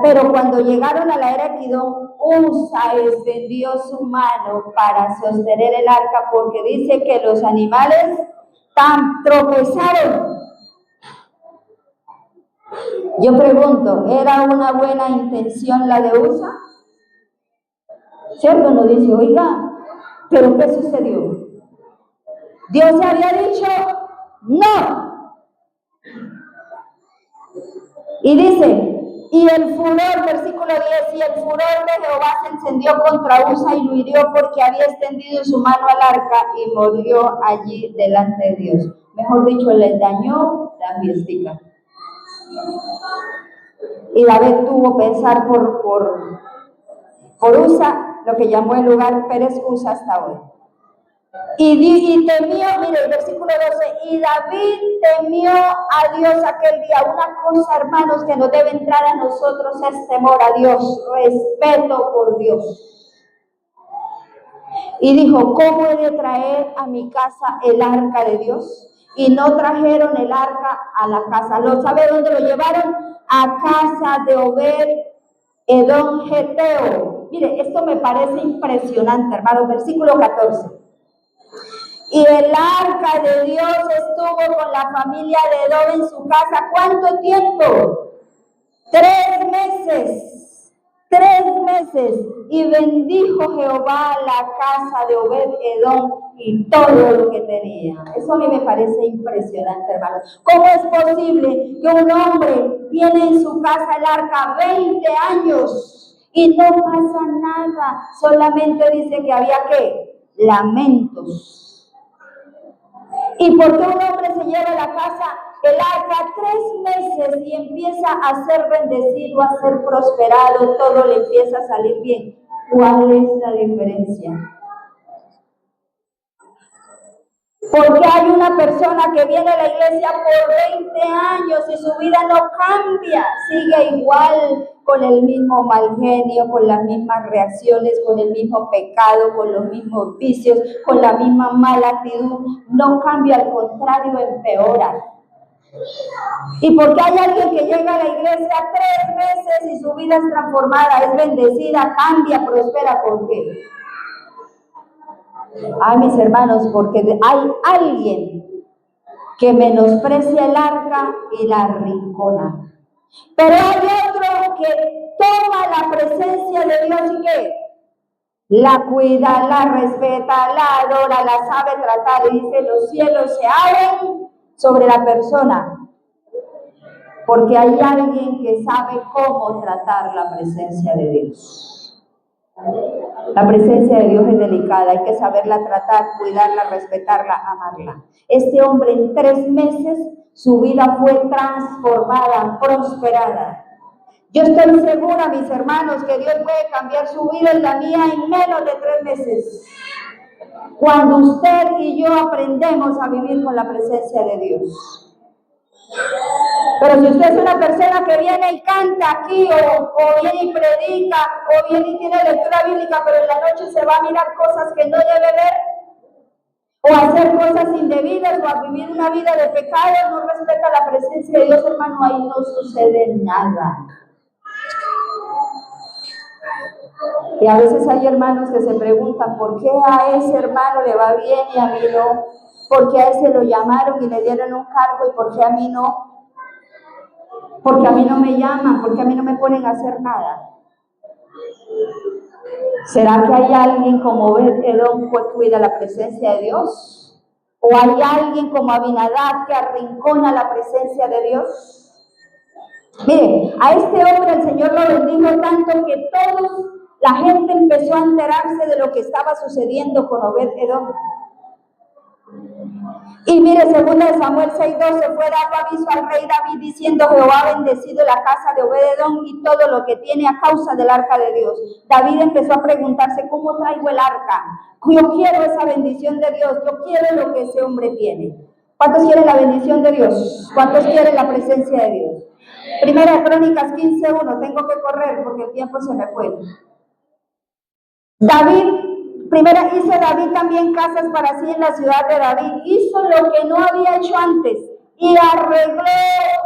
Pero cuando llegaron a la era de Kidón, Usa extendió su mano para sostener el arca porque dice que los animales tropezaron. Yo pregunto, ¿era una buena intención la de Usa? ¿Cierto? Nos dice, oiga, ¿pero qué sucedió? Dios se había dicho, no. Y dice, y el furor, versículo 10, y el furor de Jehová se encendió contra Usa y lo hirió porque había extendido su mano al arca y murió allí delante de Dios. Mejor dicho, les dañó la fiestica. Y David tuvo que pensar por Usa, lo que llamó el lugar Pérez Usa hasta hoy. Y temió, mire el versículo 12, y David temió a Dios aquel día. Una cosa, hermanos, que nos debe entrar a nosotros es temor a Dios, respeto por Dios. Y dijo, ¿cómo he de traer a mi casa el arca de Dios? Y no trajeron el arca a la casa. ¿Lo sabe dónde lo llevaron? A casa de Obed Edom Geteo. Mire, esto me parece impresionante, hermanos. Versículo 14. Y el arca de Dios estuvo con la familia de Edom en su casa. ¿Cuánto tiempo? 3 meses. 3 meses. Y bendijo Jehová la casa de Obed Edom y todo lo que tenía. Eso a mí me parece impresionante, hermanos. ¿Cómo es posible que un hombre tiene en su casa el arca 20 años y no pasa nada? Solamente dice que había ¿qué? Lamentos. ¿Y por qué un hombre se lleva a la casa el arca 3 meses y empieza a ser bendecido, a ser prosperado, todo le empieza a salir bien? ¿Cuál es la diferencia? Porque hay una persona que viene a la iglesia por 20 años y su vida no cambia, sigue igual, con el mismo mal genio, con las mismas reacciones, con el mismo pecado, con los mismos vicios, con la misma mala actitud, no cambia, al contrario, empeora. Y porque hay alguien que llega a la iglesia 3 meses y su vida es transformada, es bendecida, cambia, prospera, ¿por qué? Ay, mis hermanos, porque hay alguien que menosprecia el arca y la arrincona. Pero hay otro que toma la presencia de Dios y que la cuida, la respeta, la adora, la sabe tratar. Y dice, los cielos se abren sobre la persona, porque hay alguien que sabe cómo tratar la presencia de Dios. La presencia de Dios es delicada, hay que saberla tratar, cuidarla, respetarla, amarla. Este hombre en 3 meses su vida fue transformada, prosperada. Yo estoy segura, mis hermanos, que Dios puede cambiar su vida y la mía en menos de 3 meses. Cuando usted y yo aprendemos a vivir con la presencia de Dios. Pero si usted es una persona que viene y canta aquí, o viene y predica, o viene y tiene lectura bíblica, pero en la noche se va a mirar cosas que no debe ver, o a hacer cosas indebidas, o a vivir una vida de pecado, no respeta la presencia de Dios, hermano, ahí no sucede nada. Y a veces hay hermanos que se preguntan, ¿por qué a ese hermano le va bien y a mí no? ¿Por qué a él se lo llamaron y le dieron un cargo y por qué a mí no? Porque a mí no me llaman, porque a mí no me ponen a hacer nada. ¿Será que hay alguien como Obed-Edom que cuida la presencia de Dios? ¿O hay alguien como Abinadab que arrincona la presencia de Dios? Mire, a este hombre el Señor lo bendijo tanto que la gente empezó a enterarse de lo que estaba sucediendo con Obed-Edom. Y mire, 2 Samuel 6:12, fue dado aviso al rey David diciendo: Jehová ha bendecido la casa de Obed-Edom y todo lo que tiene a causa del arca de Dios. David empezó a preguntarse: ¿cómo traigo el arca? Yo quiero esa bendición de Dios, yo quiero lo que ese hombre tiene. ¿Cuántos quieren la bendición de Dios? ¿Cuántos quieren la presencia de Dios? Primera Crónicas 15:1, tengo que correr porque el tiempo se me fue. Hizo David también casas para sí en la ciudad de David. Hizo lo que no había hecho antes y arregló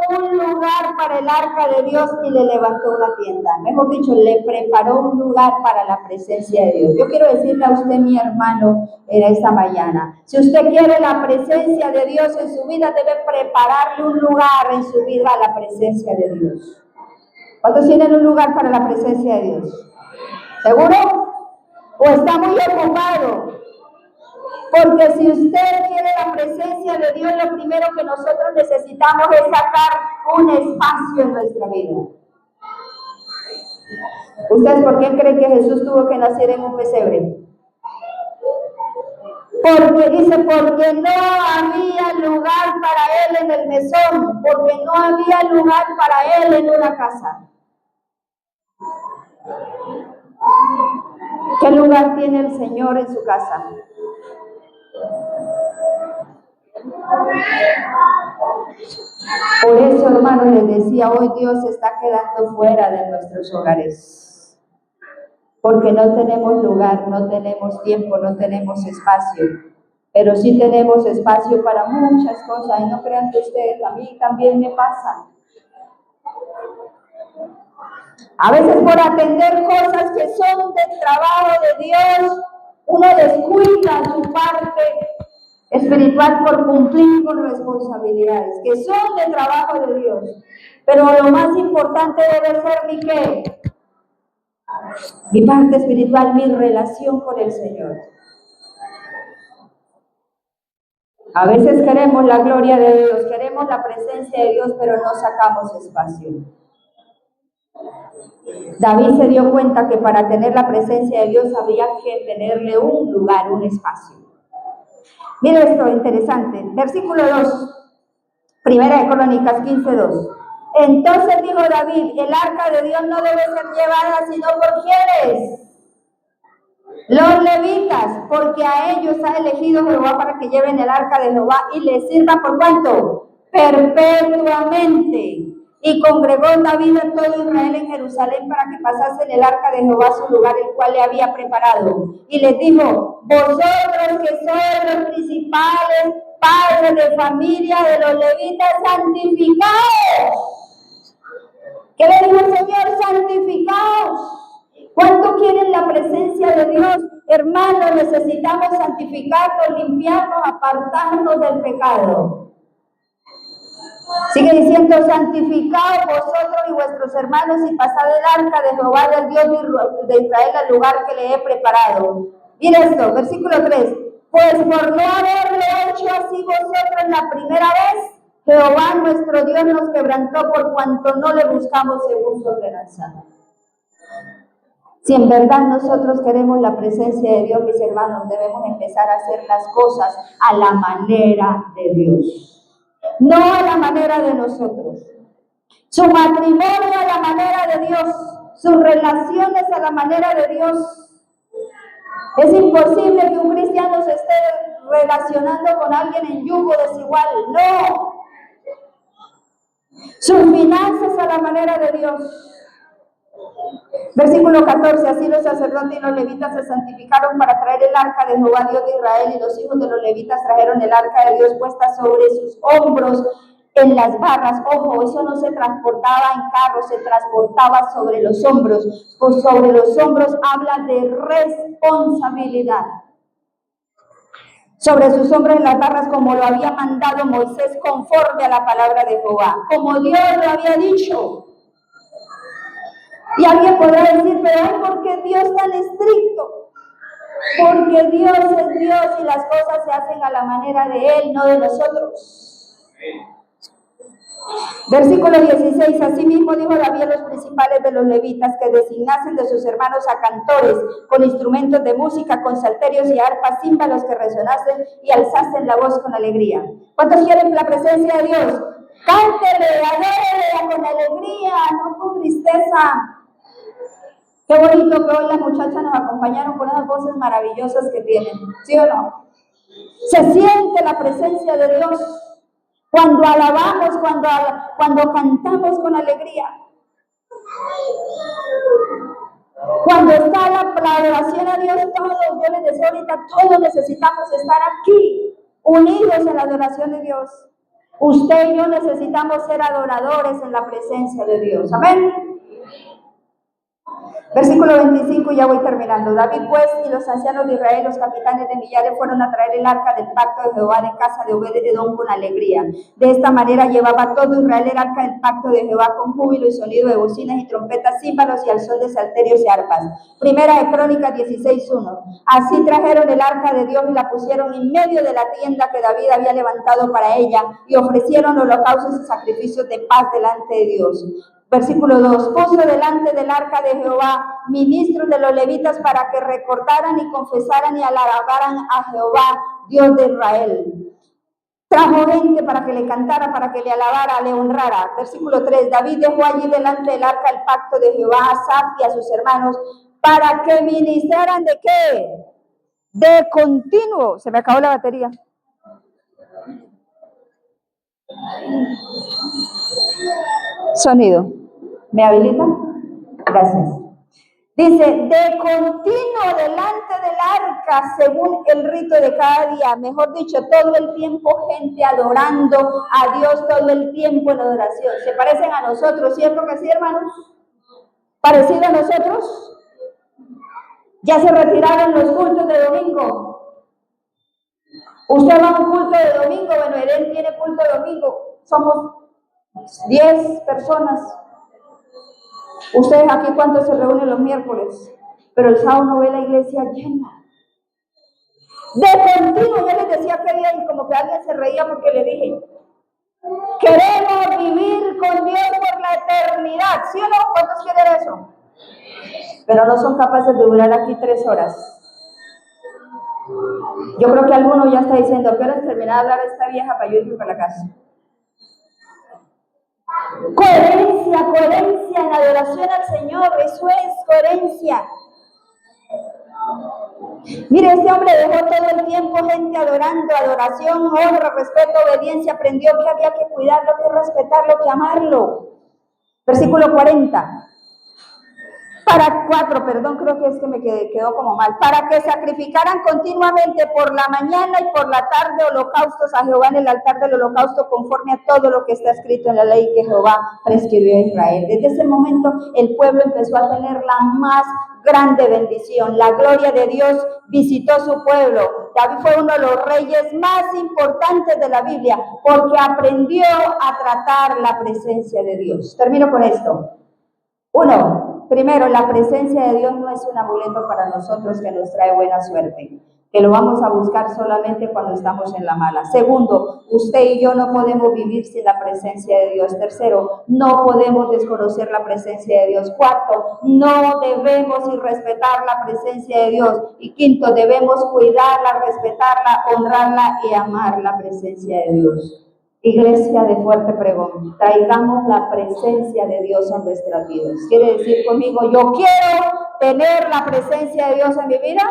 un lugar para el arca de Dios y le levantó una tienda. Mejor dicho, le preparó un lugar para la presencia de Dios. Yo quiero decirle a usted, mi hermano, en esta mañana, si usted quiere la presencia de Dios en su vida, debe prepararle un lugar en su vida a la presencia de Dios. ¿Cuántos tienen un lugar para la presencia de Dios? ¿Seguro? ¿O está muy ocupado? Porque si usted quiere la presencia de Dios, lo primero que nosotros necesitamos es sacar un espacio en nuestra vida. ¿Ustedes por qué creen que Jesús tuvo que nacer en un pesebre? Porque no había lugar para él en el mesón, porque no había lugar para él en una casa. ¿Qué lugar tiene el Señor en su casa? Por eso, hermano, les decía, hoy Dios se está quedando fuera de nuestros hogares. Porque no tenemos lugar, no tenemos tiempo, no tenemos espacio. Pero sí tenemos espacio para muchas cosas. Y no crean que ustedes, a mí también me pasa. A veces por atender cosas que son del trabajo de Dios, uno descuida su parte espiritual por cumplir con responsabilidades que son de trabajo de Dios. Pero lo más importante debe ser mi parte espiritual, mi relación con el Señor. A veces queremos la gloria de Dios, queremos la presencia de Dios, pero no sacamos espacio. David se dio cuenta que para tener la presencia de Dios había que tenerle un lugar, un espacio. Mire esto interesante, versículo 2, Primera de Crónicas 15:2. Entonces dijo David: el arca de Dios no debe ser llevada sino por ¿quiénes? Los levitas, porque a ellos ha elegido Jehová para que lleven el arca de Jehová y les sirva ¿por cuánto? Perpetuamente. Y congregó David a todo Israel en Jerusalén para que pasasen el arca de Jehová a su lugar, el cual le había preparado. Y les dijo: vosotros que sois los principales padres de familia de los levitas, santificaos. ¿Qué le dijo el Señor? Santificaos. ¿Cuánto quieren la presencia de Dios? Hermanos, necesitamos santificarnos, limpiarnos, apartarnos del pecado. Sigue diciendo: santificaos vosotros y vuestros hermanos y pasad el arca de Jehová, del Dios de Israel, al lugar que le he preparado. Mira esto, versículo 3. Pues por no haberlo hecho así vosotros la primera vez, Jehová nuestro Dios nos quebrantó por cuanto no le buscamos según su ordenanza. Si en verdad nosotros queremos la presencia de Dios, mis hermanos, debemos empezar a hacer las cosas a la manera de Dios, no a la manera de nosotros. Su matrimonio a la manera de Dios, sus relaciones a la manera de Dios. Es imposible que un cristiano se esté relacionando con alguien en yugo desigual, no. Sus finanzas a la manera de Dios. Versículo 14, así los sacerdotes y los levitas se santificaron para traer el arca de Jehová, Dios de Israel, y los hijos de los levitas trajeron el arca de Dios puesta sobre sus hombros en las barras. Ojo, eso no se transportaba en carros, se transportaba sobre los hombros. Pues sobre los hombros habla de responsabilidad. sobre sus hombros las barras, como lo había mandado Moisés, conforme a la palabra de Jehová, como Dios lo había dicho. Y alguien podrá decir, pero ay, ¿por qué Dios tan estricto? Porque Dios es Dios y las cosas se hacen a la manera de Él, no de nosotros. Versículo 16, asimismo dijo David a los principales de los levitas que designasen de sus hermanos a cantores con instrumentos de música, con salterios y arpas, címbalos que resonasen y alzasen la voz con alegría. ¿Cuántos quieren la presencia de Dios? Cántele, adórele con alegría, no con tristeza. Qué bonito que hoy las muchachas nos acompañaron con esas voces maravillosas que tienen, ¿sí o no? Se siente la presencia de Dios cuando alabamos, cuando cantamos con alegría. Cuando está la adoración a Dios, todos, yo les decía ahorita, todos necesitamos estar aquí, unidos en la adoración de Dios. Usted y yo necesitamos ser adoradores en la presencia de Dios. Amén. Versículo 25, ya voy terminando. David pues y los ancianos de Israel, los capitanes de millares, fueron a traer el arca del pacto de Jehová de casa de Obed-edom con alegría. De esta manera llevaba todo Israel el arca del pacto de Jehová con júbilo y sonido de bocinas y trompetas, címbalos y al son de salterios y arpas. Primera de Crónicas 16:1. Así trajeron el arca de Dios y la pusieron en medio de la tienda que David había levantado para ella y ofrecieron holocaustos y sacrificios de paz delante de Dios. Versículo 2, puso delante del arca de Jehová ministros de los levitas para que recordaran y confesaran y alabaran a Jehová, Dios de Israel. Trajo gente para que le cantara, para que le alabara, le honrara. Versículo 3, David dejó allí delante del arca el pacto de Jehová a Asaf y a sus hermanos para que ministraran ¿de qué? De continuo. Se me acabó la batería. Sonido. ¿Me habilita? Gracias. Dice, de continuo delante del arca, según el rito de cada día, mejor dicho, todo el tiempo gente adorando a Dios, todo el tiempo en adoración. ¿Se parecen a nosotros? ¿Cierto que sí, hermanos? ¿Parecido a nosotros? ¿Ya se retiraron los cultos de domingo? ¿Usted va a un culto de domingo? Bueno, Eden tiene culto de domingo. Somos 10 personas. Ustedes aquí, ¿cuántos se reúnen los miércoles? Pero el sábado no ve la iglesia llena. De continuo, yo les decía que día y como que alguien se reía porque le dije, queremos vivir con Dios por la eternidad, ¿sí o no? ¿Cuántos quieren eso? Pero no son capaces de durar aquí 3 horas. Yo creo que alguno ya está diciendo, ¿qué hora es terminar de hablar a esta vieja para yo irme para la casa? Coherencia en adoración al Señor, eso es coherencia. Mire, este hombre dejó todo el tiempo gente adorando, adoración, honra, respeto, obediencia, aprendió que había que cuidarlo, que respetarlo, que amarlo. Versículo 40. Para 4, perdón, creo que es que me quedó como mal. Para que sacrificaran continuamente por la mañana y por la tarde holocaustos a Jehová en el altar del holocausto, conforme a todo lo que está escrito en la ley que Jehová prescribió a Israel. Desde ese momento el pueblo empezó a tener la más grande bendición. La gloria de Dios visitó su pueblo. David fue uno de los reyes más importantes de la Biblia porque aprendió a tratar la presencia de Dios. Termino con esto. 1. Primero, la presencia de Dios no es un amuleto para nosotros que nos trae buena suerte, que lo vamos a buscar solamente cuando estamos en la mala. Segundo, usted y yo no podemos vivir sin la presencia de Dios. Tercero, no podemos desconocer la presencia de Dios. Cuarto, no debemos irrespetar la presencia de Dios. Y quinto, debemos cuidarla, respetarla, honrarla y amar la presencia de Dios. Iglesia de Fuerte Pregón, traigamos la presencia de Dios en nuestras vidas. ¿Quiere decir conmigo, yo quiero tener la presencia de Dios en mi vida?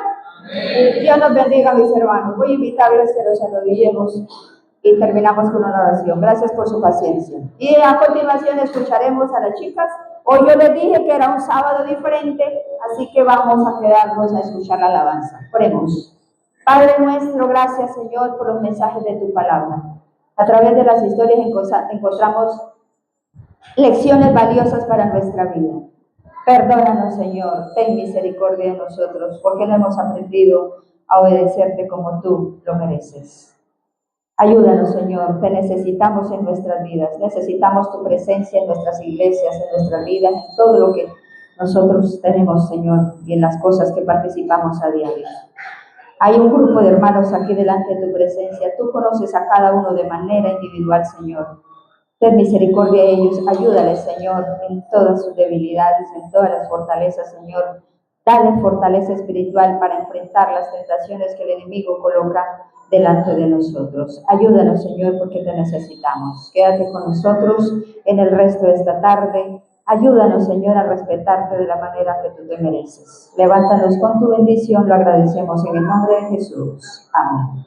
Dios nos bendiga, mis hermanos. Voy a invitarles que nos arrodillemos y terminamos con una oración. Gracias por su paciencia. Y a continuación escucharemos a las chicas. Hoy yo les dije que era un sábado diferente, así que vamos a quedarnos a escuchar la alabanza. Oremos. Padre nuestro, gracias, Señor, por los mensajes de tu palabra. A través de las historias encontramos lecciones valiosas para nuestra vida. Perdónanos, Señor, ten misericordia de nosotros, porque no hemos aprendido a obedecerte como tú lo mereces. Ayúdanos, Señor, te necesitamos en nuestras vidas, necesitamos tu presencia en nuestras iglesias, en nuestras vidas, en todo lo que nosotros tenemos, Señor, y en las cosas que participamos a diario. Hay un grupo de hermanos aquí delante de tu presencia, tú conoces a cada uno de manera individual, Señor. Ten misericordia de ellos, ayúdales, Señor, en todas sus debilidades, en todas las fortalezas, Señor. Dale fortaleza espiritual para enfrentar las tentaciones que el enemigo coloca delante de nosotros. Ayúdanos, Señor, porque te necesitamos. Quédate con nosotros en el resto de esta tarde. Ayúdanos, Señor, a respetarte de la manera que tú te mereces. Levántanos con tu bendición, lo agradecemos en el nombre de Jesús. Amén.